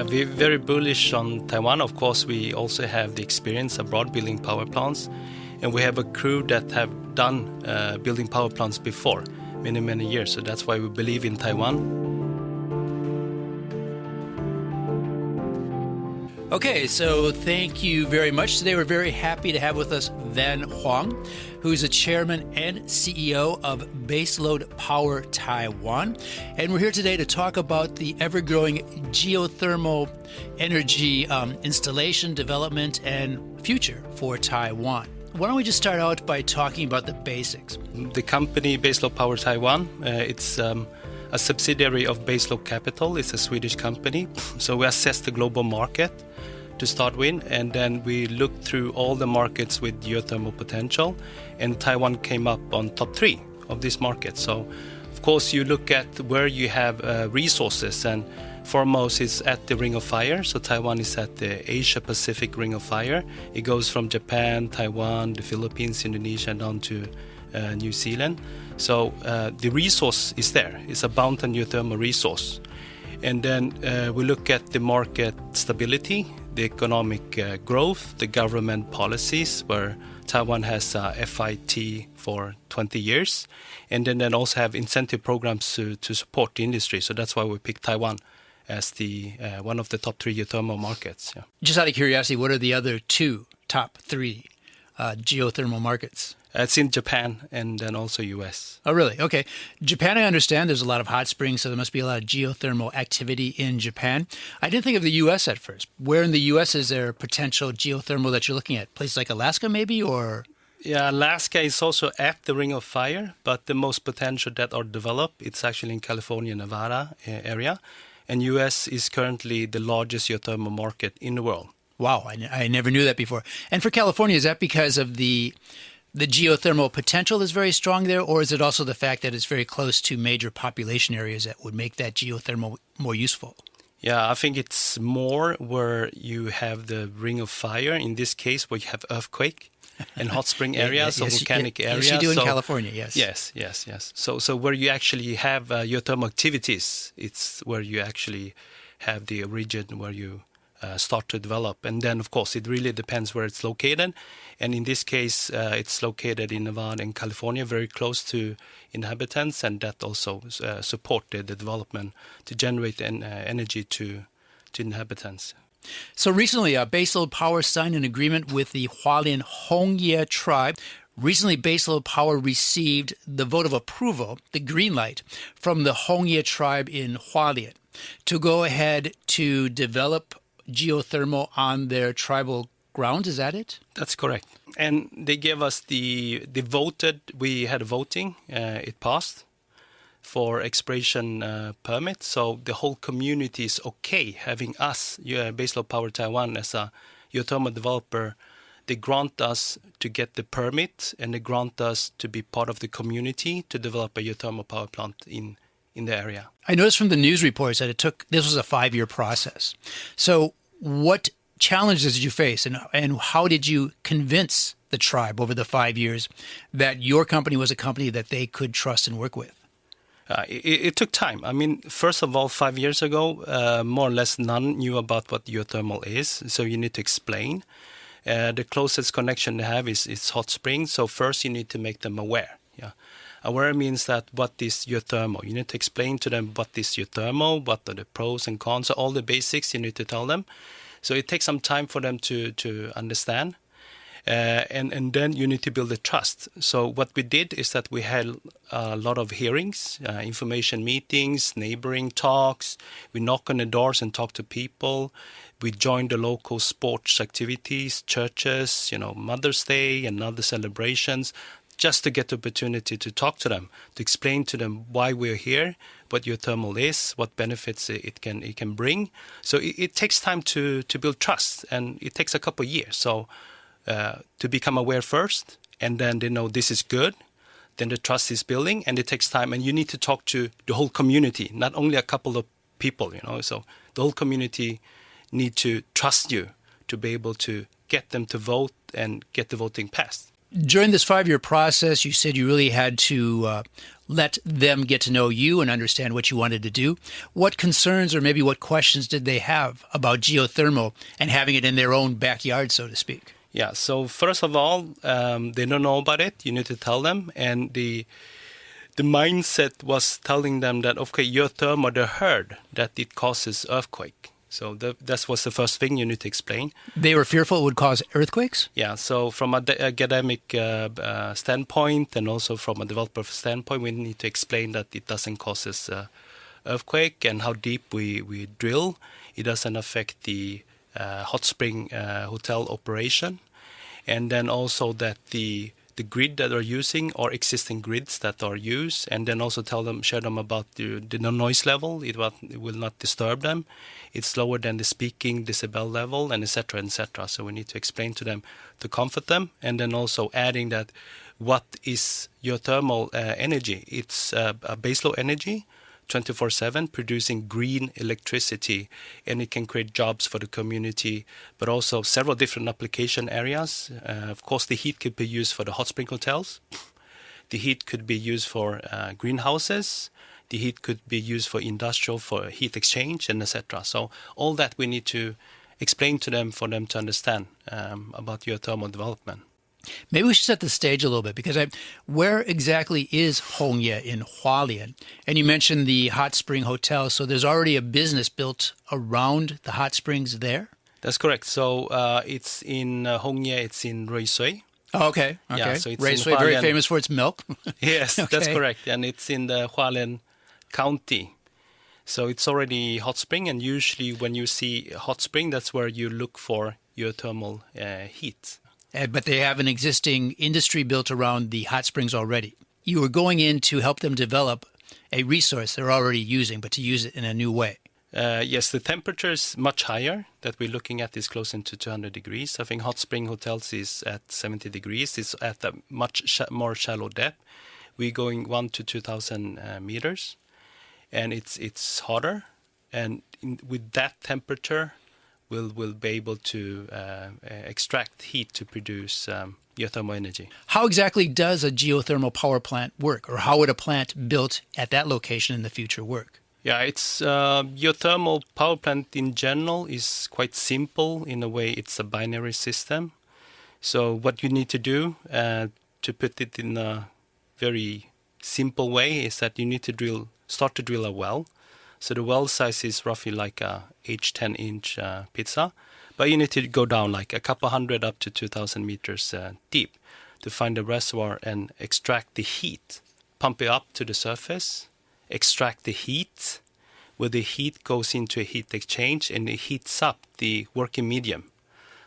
We're very bullish on Taiwan. Of course, we also have the experience abroad building power plants. And we have a crew that have done building power plants before, many, many years. So that's why we believe in Taiwan. Okay, so thank you very much. Today we're very happy to have with us Van Hoang, who's the chairman and CEO of Baseload Power Taiwan. And we're here today to talk about the ever-growing geothermal energy installation, development, and future for Taiwan. Why don't we just start out by talking about the basics? The company Baseload Power Taiwan, it's a subsidiary of Baseload Capital. It's a Swedish company. So we assess the global market to start with, and then we looked through all the markets with geothermal potential, and Taiwan came up on top 3 of this market. So of course you look at where you have resources, and foremost is at the Ring of Fire. So Taiwan is at the Asia Pacific Ring of Fire. It goes from Japan, Taiwan, the Philippines, Indonesia, down to New Zealand. So the resource is there. It's a abundant geothermal resource. And then we look at the market stability, the economic growth, the government policies, where Taiwan has FIT for 20 years. And then also have incentive programs to support the industry. So that's why we picked Taiwan as the one of the top 3 geothermal markets. Yeah. Just out of curiosity, what are the other 2 top 3 geothermal markets? It's in Japan and then also US. Oh, really? Okay. Japan, I understand there's a lot of hot springs, so there must be a lot of geothermal activity in Japan. I didn't think of the US at first. Where in the US is there potential geothermal that you're looking at? Places like Alaska maybe, or? Yeah, Alaska is also at the Ring of Fire, but the most potential that are developed, it's actually in California, Nevada area. And US is currently the largest geothermal market in the world. Wow, I never knew that before. And for California, is that because of the geothermal potential is very strong there, or is it also the fact that it's very close to major population areas that would make that geothermal more useful? Yeah, I think it's more where you have the Ring of Fire, in this case, where you have earthquake and hot spring areas, so volcanic areas. Yes, you do in California, yes. Yes. So where you actually have geothermal activities, it's where you actually have the region where you start to develop. And then, of course, it really depends where it's located. And in this case, it's located in Nevada and California, very close to inhabitants, and that also supported the development to generate energy to inhabitants. So recently, Baseload Power signed an agreement with the Hualien Hongye tribe. Recently, Baseload Power received the vote of approval, the green light, from the Hongye tribe in Hualien to go ahead to develop geothermal on their tribal grounds. Is that it? That's correct. And they gave us we had voting, it passed for exploration permit. So the whole community is okay having us, Baseload Power Taiwan, as a geothermal developer. They grant us to get the permit, and they grant us to be part of the community to develop a geothermal power plant in the area. I noticed from the news reports that this was a 5-year process. So what challenges did you face, and how did you convince the tribe over the 5 years that your company was a company that they could trust and work with? It took time. I mean, first of all, 5 years ago, more or less none knew about what geothermal is, so you need to explain. The closest connection they have is hot springs, so first you need to make them aware. Yeah. Aware means that what is geothermal? You need to explain to them what is geothermal, what are the pros and cons, so all the basics you need to tell them. So it takes some time for them to understand. And then you need to build the trust. So what we did is that we had a lot of hearings, information meetings, neighboring talks. We knock on the doors and talk to people. We joined the local sports activities, churches, Mother's Day and other celebrations, just to get the opportunity to talk to them, to explain to them why we're here, what geothermal is, what benefits it can bring. So it takes time to build trust, and it takes a couple of years. So to become aware first, and then they know this is good, then the trust is building, and it takes time. And you need to talk to the whole community, not only a couple of people, So the whole community need to trust you to be able to get them to vote and get the voting passed. During this 5-year process, you said you really had to let them get to know you and understand what you wanted to do. What concerns or maybe what questions did they have about geothermal and having it in their own backyard, so to speak? Yeah, so first of all, they don't know about it. You need to tell them. And the mindset was telling them that, okay, geothermal, they heard that it causes earthquake. So that was the first thing you need to explain. They were fearful it would cause earthquakes? Yeah, so from an academic standpoint and also from a developer standpoint, we need to explain that it doesn't cause earthquake, and how deep we drill. It doesn't affect the hot spring hotel operation. And then also that the grid that are using or existing grids that are used, and then also share them about the noise level. It will not disturb them. It's lower than the speaking decibel level, and etc., etc. So we need to explain to them to comfort them, and then also adding that what is geothermal energy? It's a baseload energy, 24/7, producing green electricity, and it can create jobs for the community, but also several different application areas. Of course, the heat could be used for the hot spring hotels. The heat could be used for greenhouses. The heat could be used for industrial, for heat exchange, and etc. So all that we need to explain to them for them to understand about geothermal development. Maybe we should set the stage a little bit, because where exactly is Hongye in Hualien? And you mentioned the hot spring hotel, so there's already a business built around the hot springs there? That's correct. So it's in Hongye, it's in Ruisui. Oh, okay. Yeah, so it's Raceway, very famous for its milk. Yes, Okay. That's correct. And it's in the Hualien County. So it's already hot spring, and usually when you see hot spring, that's where you look for geothermal heat. But they have an existing industry built around the hot springs already. You were going in to help them develop a resource they're already using, but to use it in a new way. Yes, the temperature is much higher. That we're looking at is closer to 200 degrees. I think hot spring hotels is at 70 degrees. It's at a much more shallow depth. We're going 1 to 2,000 meters, and it's hotter. And with that temperature, we'll be able to extract heat to produce geothermal energy. How exactly does a geothermal power plant work, or how would a plant built at that location in the future work? Yeah, it's geothermal power plant in general is quite simple. In a way, it's a binary system. So what you need to do to put it in a very simple way is that you need to start to drill a well. So the well size is roughly like a H10-inch pizza, but you need to go down like a couple hundred up to 2,000 meters deep to find the reservoir and extract the heat, pump it up to the surface, extract the heat, where the heat goes into a heat exchange and it heats up the working medium.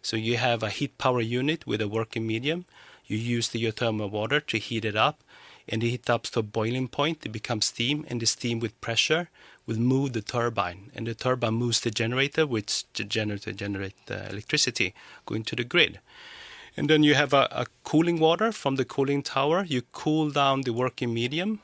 So you have a heat power unit with a working medium. You use the geothermal water to heat it up, and it heats up to a boiling point. It becomes steam, and the steam with pressure will move the turbine, and the turbine moves the generator, which generate the electricity going to the grid. And then you have a cooling water from the cooling tower. You cool down the working medium,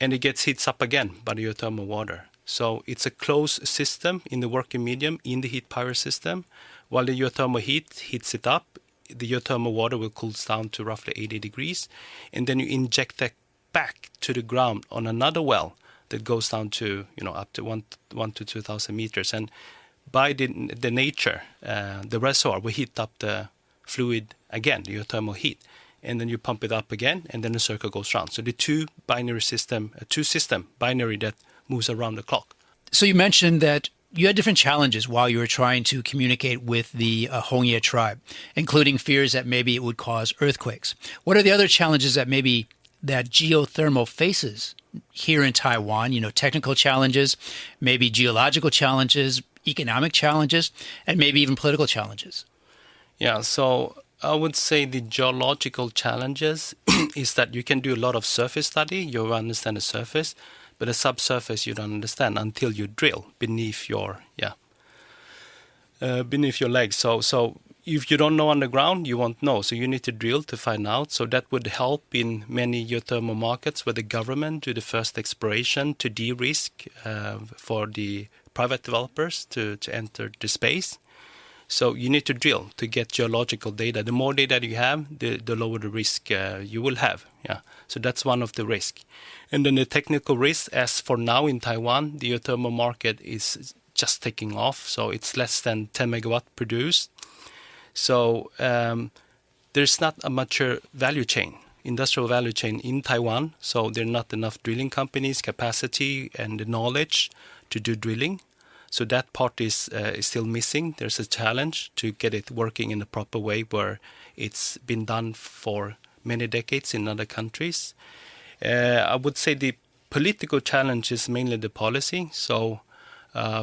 and it gets heats up again by the geothermal water. So it's a closed system in the working medium in the heat power system. While the geothermal heat heats it up, the geothermal water will cool down to roughly 80 degrees, and then you inject that back to the ground on another well that goes down to up to 1 to 2,000 meters. And by the nature, the reservoir will heat up the fluid again, the geothermal heat, and then you pump it up again, and then the circle goes round. So the two system binary that moves around the clock. So you mentioned that you had different challenges while you were trying to communicate with the Hongye tribe, including fears that maybe it would cause earthquakes. What are the other challenges that geothermal faces here in Taiwan? Technical challenges, maybe geological challenges, economic challenges, and maybe even political challenges. Yeah, so I would say the geological challenges is that you can do a lot of surface study. You understand the surface, but the subsurface you don't understand until you drill beneath your legs. So if you don't know underground, you won't know. So you need to drill to find out. So that would help in many geothermal markets where the government do the first exploration to de-risk for the private developers to enter the space. So you need to drill to get geological data. The more data you have, the lower the risk you will have. Yeah. So that's one of the risks. And then the technical risk, as for now in Taiwan, the geothermal market is just taking off. So it's less than 10 megawatt produced. So there's not a mature value chain, industrial value chain in Taiwan. So there are not enough drilling companies, capacity, and the knowledge to do drilling. So that part is still missing. There's a challenge to get it working in a proper way where it's been done for many decades in other countries. I would say the political challenge is mainly the policy. So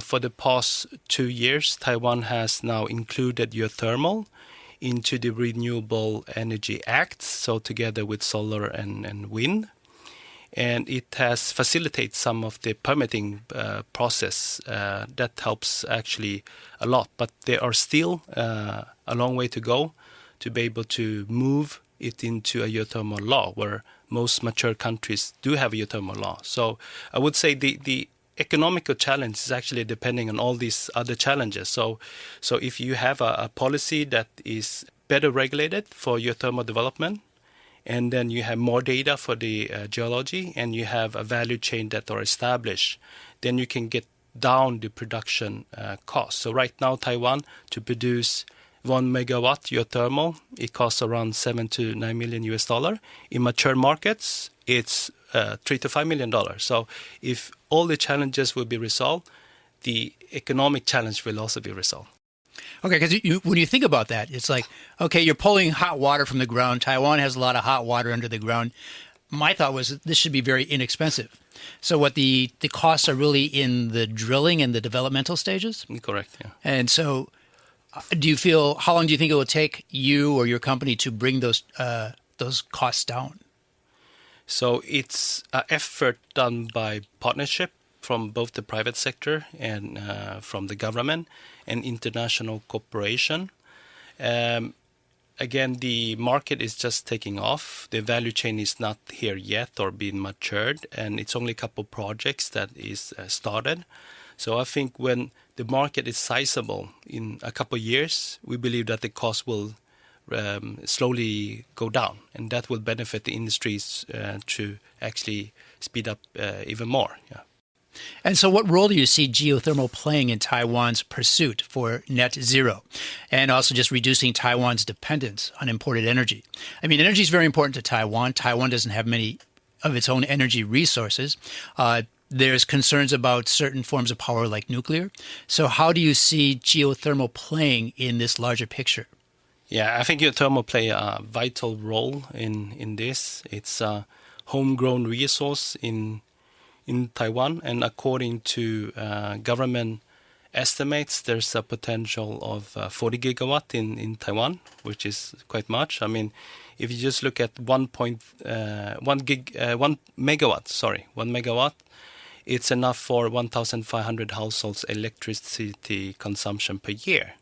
for the past 2 years, Taiwan has now included geothermal into the Renewable Energy Act, so together with solar and wind. And it has facilitated some of the permitting process that helps actually a lot. But there are still a long way to go to be able to move it into a geothermal law, where most mature countries do have a geothermal law. So I would say the economical challenge is actually depending on all these other challenges. So if you have a policy that is better regulated for geothermal development, and then you have more data for the geology, and you have a value chain that are established, then you can get down the production cost. So right now, Taiwan, to produce 1 megawatt geothermal, it costs around $7 to $9 million US. In mature markets, it's $3 to $5 million. So if all the challenges will be resolved, the economic challenge will also be resolved. Okay, because when you think about that, it's like, okay, you're pulling hot water from the ground. Taiwan has a lot of hot water under the ground. My thought was this should be very inexpensive. So what the costs are really in the drilling and the developmental stages? Correct, yeah. And so how long do you think it will take you or your company to bring those costs down? So it's an effort done by partnership from both the private sector and from the government and international cooperation. Again, the market is just taking off. The value chain is not here yet or being matured, and it's only a couple projects that is started. So I think when the market is sizable in a couple of years, we believe that the cost will slowly go down, and that will benefit the industries to actually speed up even more. Yeah. And so what role do you see geothermal playing in Taiwan's pursuit for net zero and also just reducing Taiwan's dependence on imported energy? I mean, energy is very important to Taiwan. Taiwan doesn't have many of its own energy resources. There's concerns about certain forms of power like nuclear. So how do you see geothermal playing in this larger picture? Yeah, I think geothermal play a vital role in this. It's a homegrown resource in Taiwan, and according to government estimates, there's a potential of 40 gigawatt in Taiwan, which is quite much. I mean, if you just look at 1 megawatt, it's enough for 1,500 households' electricity consumption per year.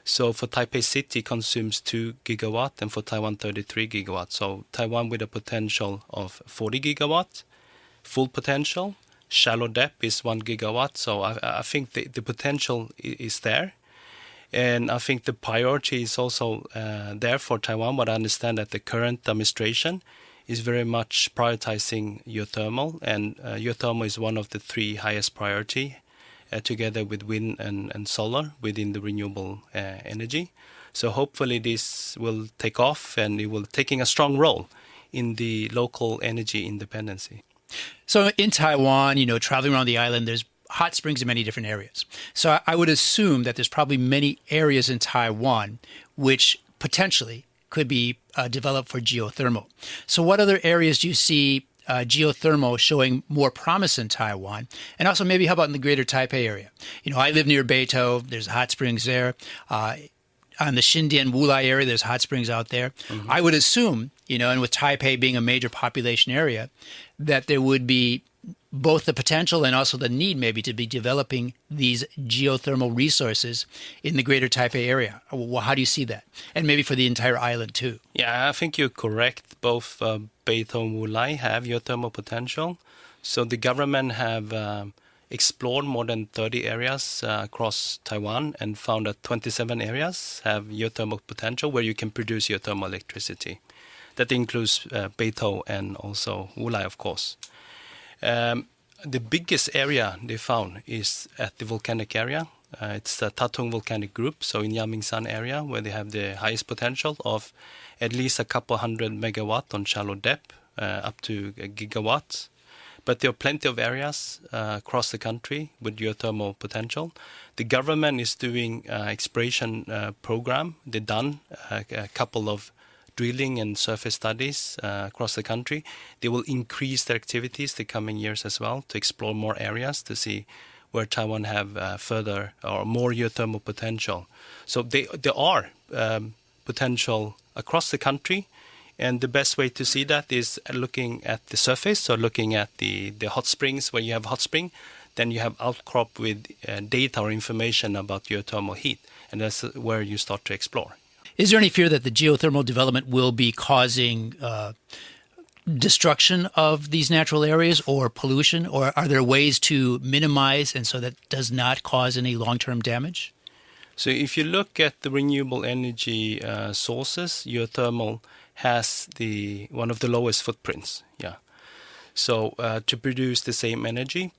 So for Taipei City consumes 2 gigawatt, and for Taiwan 33 gigawatt. So Taiwan with a potential of 40 gigawatt. Full potential, shallow depth is 1 gigawatt. So I think the potential is there. And I think the priority is also there for Taiwan. But I understand that the current administration is very much prioritizing geothermal. And geothermal is one of the 3 highest priority, together with wind and solar within the renewable energy. So hopefully this will take off, and it will taking a strong role in the local energy independency. So in Taiwan, traveling around the island, there's hot springs in many different areas. So I would assume that there's probably many areas in Taiwan which potentially could be developed for geothermal. So what other areas do you see geothermal showing more promise in Taiwan? And also maybe how about in the greater Taipei area? I live near Beito. There's hot springs there. On the Xindian Wulai area, there's hot springs out there. Mm-hmm. I would assume, and with Taipei being a major population area, that there would be both the potential and also the need maybe to be developing these geothermal resources in the greater Taipei area. Well, how do you see that? And maybe for the entire island too. Yeah, I think you're correct. Both Beito and Wulai have geothermal potential. So the government have explored more than 30 areas across Taiwan and found that 27 areas have geothermal potential where you can produce geothermal electricity. That includes Beito and also Wulai, of course. The biggest area they found is at the volcanic area. It's the Tatung volcanic group, so in Yamingsan area, where they have the highest potential of at least a couple hundred megawatt on shallow depth, up to a gigawatt. But there are plenty of areas across the country with geothermal potential. The government is doing exploration program. They've done a couple of drilling and surface studies across the country. They will increase their activities the coming years as well to explore more areas to see where Taiwan have further or more geothermal potential. So there are potential across the country. And the best way to see that is looking at the surface, so looking at the hot springs where you have hot spring, then you have outcrop with data or information about geothermal heat, and that's where you start to explore. Is there any fear that the geothermal development will be causing destruction of these natural areas or pollution, or are there ways to minimize and so that does not cause any long-term damage? So if you look at the renewable energy sources, geothermal has one of the lowest footprints. Yeah. So to produce the same energy,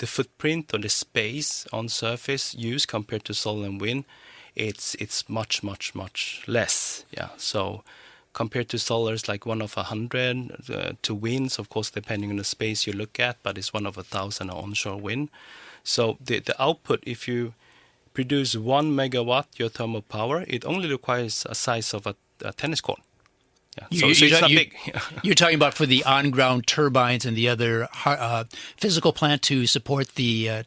the footprint or the space on surface used compared to solar and wind, it's much less. Yeah. So compared to solar, it's like 1 of 100. To winds, of course, depending on the space you look at, but it's 1 of 1,000 onshore wind. So the output, if you produce 1 megawatt geothermal power, it only requires a size of a tennis court. Yeah. So it's not big. You're talking about for the on-ground turbines and the other physical plant to support the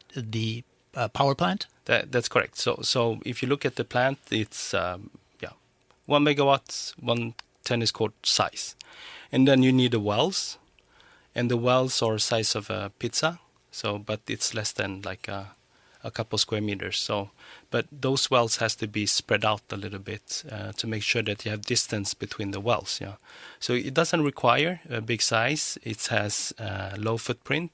power plant? That's correct. So if you look at the plant, it's 1 megawatt, 1 tennis court size. And then you need the wells. And the wells are size of a pizza. But it's less than like a couple square meters. But those wells has to be spread out a little bit to make sure that you have distance between the wells. Yeah. So it doesn't require a big size. It has low footprint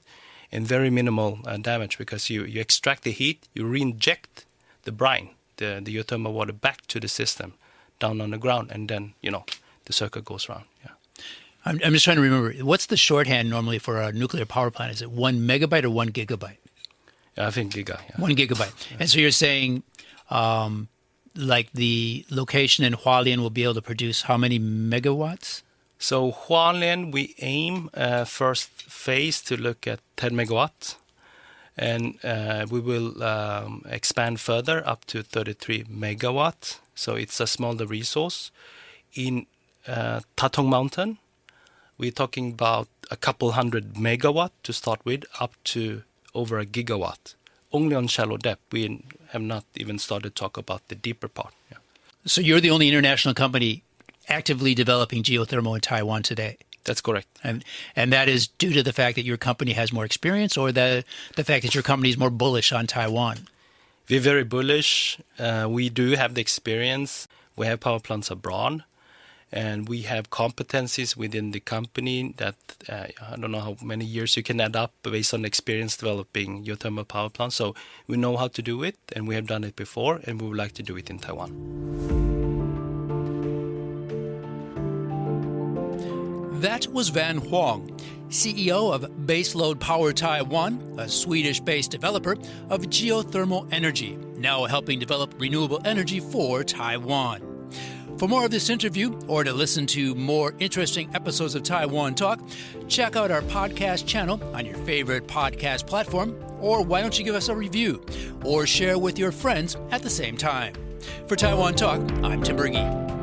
and very minimal damage because you extract the heat, you re-inject the brine, the geothermal water back to the system down on the ground, and then the circuit goes around. Yeah. I'm just trying to remember. What's the shorthand normally for a nuclear power plant? Is it 1 megabyte or 1 gigabyte? I think giga. Yeah. 1 gigabyte. Yeah. And so you're saying like the location in Hualien will be able to produce how many megawatts? So Hualien, we aim first phase to look at 10 megawatts. And we will expand further up to 33 megawatts. So it's a smaller resource. In Tatung Mountain, we're talking about a couple hundred megawatt to start with, up to over a gigawatt, only on shallow depth. We have not even started to talk about the deeper part. Yeah. So you're the only international company actively developing geothermal in Taiwan today? That's correct. And that is due to the fact that your company has more experience, or the fact that your company is more bullish on Taiwan? We're very bullish. We do have the experience. We have power plants abroad. And we have competencies within the company that I don't know how many years you can add up based on experience developing geothermal power plants. So we know how to do it, and we have done it before, and we would like to do it in Taiwan. That was Van Hoang, CEO of Baseload Power Taiwan, a Swedish-based developer of geothermal energy, now helping develop renewable energy for Taiwan. For more of this interview, or to listen to more interesting episodes of Taiwan Talk, check out our podcast channel on your favorite podcast platform, or why don't you give us a review, or share with your friends at the same time. For Taiwan Talk, I'm Tim Berge.